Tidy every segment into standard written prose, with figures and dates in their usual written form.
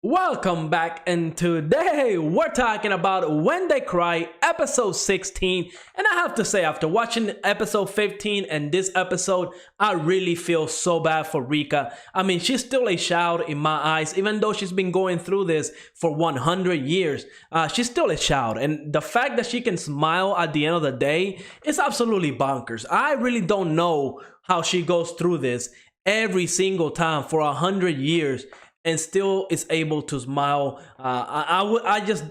Welcome back, and today we're talking about When They Cry, episode 16. And I have to say, after watching episode 15 and this episode, I really feel so bad for Rika. I mean, she's still a child in my eyes, even though she's been going through this for 100 years. She's still a child, and the fact that she can smile at the end of the day is absolutely bonkers. I really don't know how she goes through this every single time for 100 years and still is able to smile. I just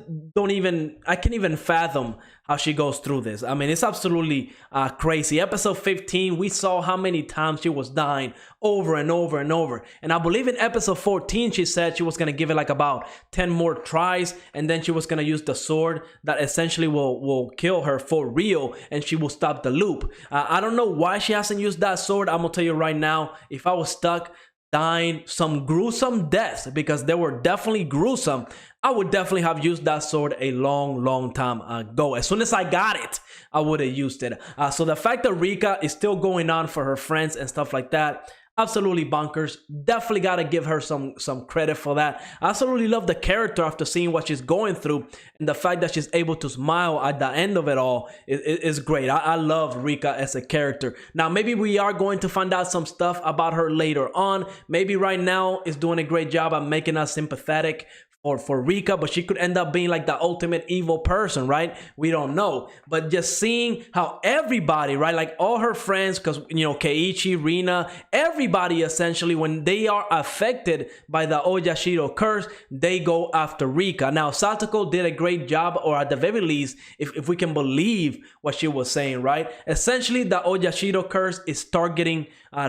I can't even fathom how she goes through this. I mean, it's absolutely crazy. Episode 15, we saw how many times she was dying over and over and over. And I believe in episode 14, she said she was gonna give it like about 10 more tries, and then she was gonna use the sword that essentially will kill her for real, and she will stop the loop. I don't know why she hasn't used that sword. I'm gonna tell you right now, if I was stuck dying some gruesome deaths, because they were definitely gruesome, I would definitely have used that sword a long time ago. As soon as I got it, I would have used it. So the fact that Rika is still going on for her friends and stuff like that, absolutely bonkers. Definitely gotta give her some credit for that. I absolutely love the character after seeing what she's going through, and the fact that she's able to smile at the end of it all is great. I love Rika as a character. Now, maybe we are going to find out some stuff about her later on. Maybe right now is doing a great job at making us sympathetic for Rika, but she could end up being like the ultimate evil person, right? We don't know. But just seeing how everybody, right, like all her friends, because, you know, Keiichi, Rina, everybody essentially, when they are affected by the Oyashiro curse, they go after Rika. Now, Satoko did a great job, or at the very least, if we can believe what she was saying, right? Essentially, the Oyashiro curse is targeting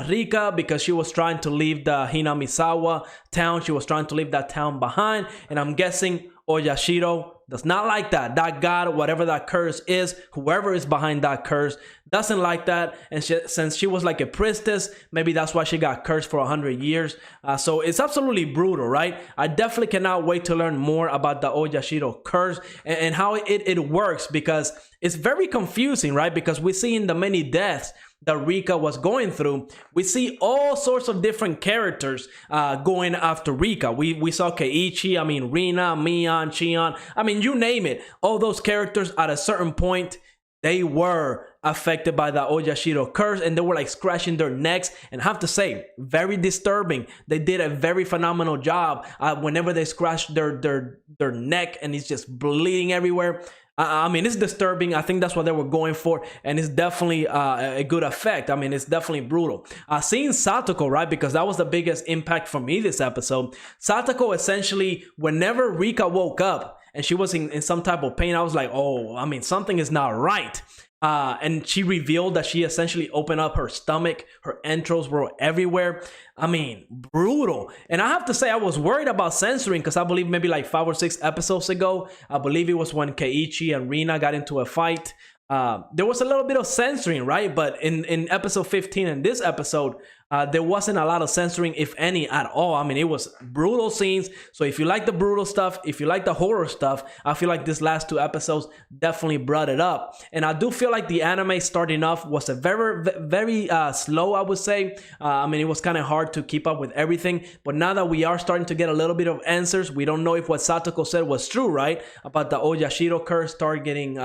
Rika because she was trying to leave the Hinamizawa town. She was trying to leave that town behind. And I'm guessing Oyashiro does not like that. That god, whatever that curse is, whoever is behind that curse, doesn't like that. And since she was like a priestess, maybe that's why she got cursed for 100 years. So it's absolutely brutal, right? I definitely cannot wait to learn more about the Oyashiro curse and how it works, because it's very confusing, right? Because we see in the many deaths that Rika was going through, we see all sorts of different characters going after Rika. We saw Keiichi, I mean Rina, Mion, Chion, I mean you name it. All those characters at a certain point, they were affected by the Oyashiro curse, and they were like scratching their necks. And I have to say, very disturbing. They did a very phenomenal job whenever they scratched their neck and it's just bleeding everywhere. I mean, it's disturbing. I think that's what they were going for, and it's definitely a good effect. I mean, it's definitely brutal. Seeing Satoko, right, because that was the biggest impact for me this episode. Satoko, essentially, whenever Rika woke up and she was in some type of pain, I was like, oh, I mean, something is not right. And she revealed that she essentially opened up her stomach. Her entrails were everywhere. I mean, brutal. And I have to say, I was worried about censoring, because I believe maybe like 5 or 6 episodes ago, I believe it was when Keiichi and Rina got into a fight. There was a little bit of censoring, right? But in episode 15 and this episode, there wasn't a lot of censoring, if any, at all. I mean, it was brutal scenes. So if you like the brutal stuff, if you like the horror stuff, I feel like this last 2 episodes definitely brought it up. And I do feel like the anime starting off was a very slow, I would say. I mean, it was kind of hard to keep up with everything. But now that we are starting to get a little bit of answers, we don't know if what Satoko said was true, right? About the Oyashiro curse targeting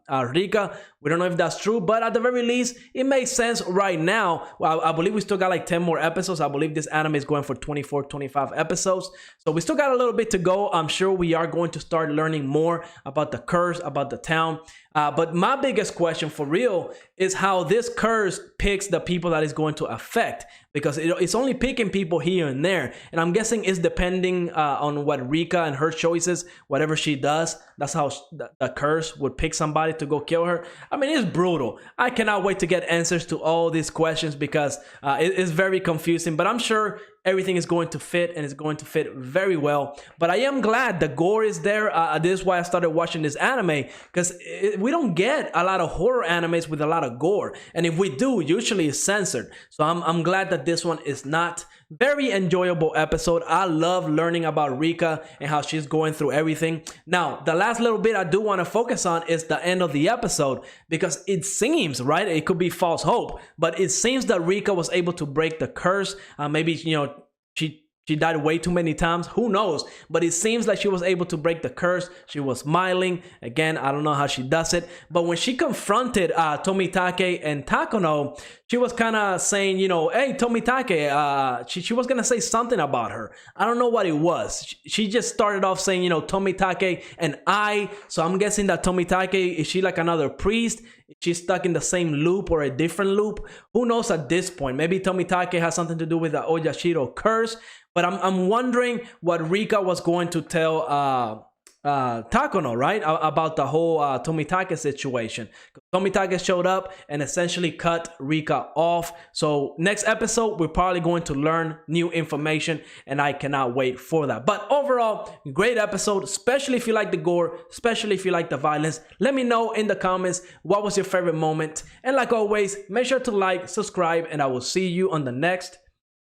Rika. We don't know if that's true, but at the very least, it makes sense right now. Well, I believe we still got like 10 more episodes. I believe this anime is going for 24, 25 episodes. So we still got a little bit to go. I'm sure we are going to start learning more about the curse, about the town. But my biggest question for real is how this curse picks the people that is going to affect, because it's only picking people here and there. And I'm guessing it's depending on what Rika and her choices, whatever she does, that's how the curse would pick somebody to go kill her. I mean, it's brutal. I cannot wait to get answers to all these questions, because it's very confusing, but I'm sure everything is going to fit, and it's going to fit very well. But I am glad the gore is there. This is why I started watching this anime, because we don't get a lot of horror animes with a lot of gore, and if we do, usually it's censored. So I'm glad that this one is not. Very enjoyable episode. I love learning about Rika and how she's going through everything. Now, the last little bit I do want to focus on is the end of the episode, because it seems, right, it could be false hope, but it seems that Rika was able to break the curse. Maybe, you know, she she died way too many times. Who knows? But it seems like she was able to break the curse. She was smiling. Again, I don't know how she does it. But when she confronted Tomitake and Takono, she was kind of saying, you know, hey, Tomitake, she was going to say something about her. I don't know what it was. She just started off saying, you know, Tomitake and I. So I'm guessing that Tomitake, is she like another priest? She's stuck in the same loop or a different loop. Who knows at this point? Maybe Tomitake has something to do with the Oyashiro curse. But I'm wondering what Rika was going to tell Takono, right? About the whole Tomitake situation. Tomitake showed up and essentially cut Rika off. So next episode, we're probably going to learn new information, and I cannot wait for that. But overall, great episode, especially if you like the gore, especially if you like the violence. Let me know in the comments what was your favorite moment. And like always, make sure to like, subscribe, and I will see you on the next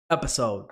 episode.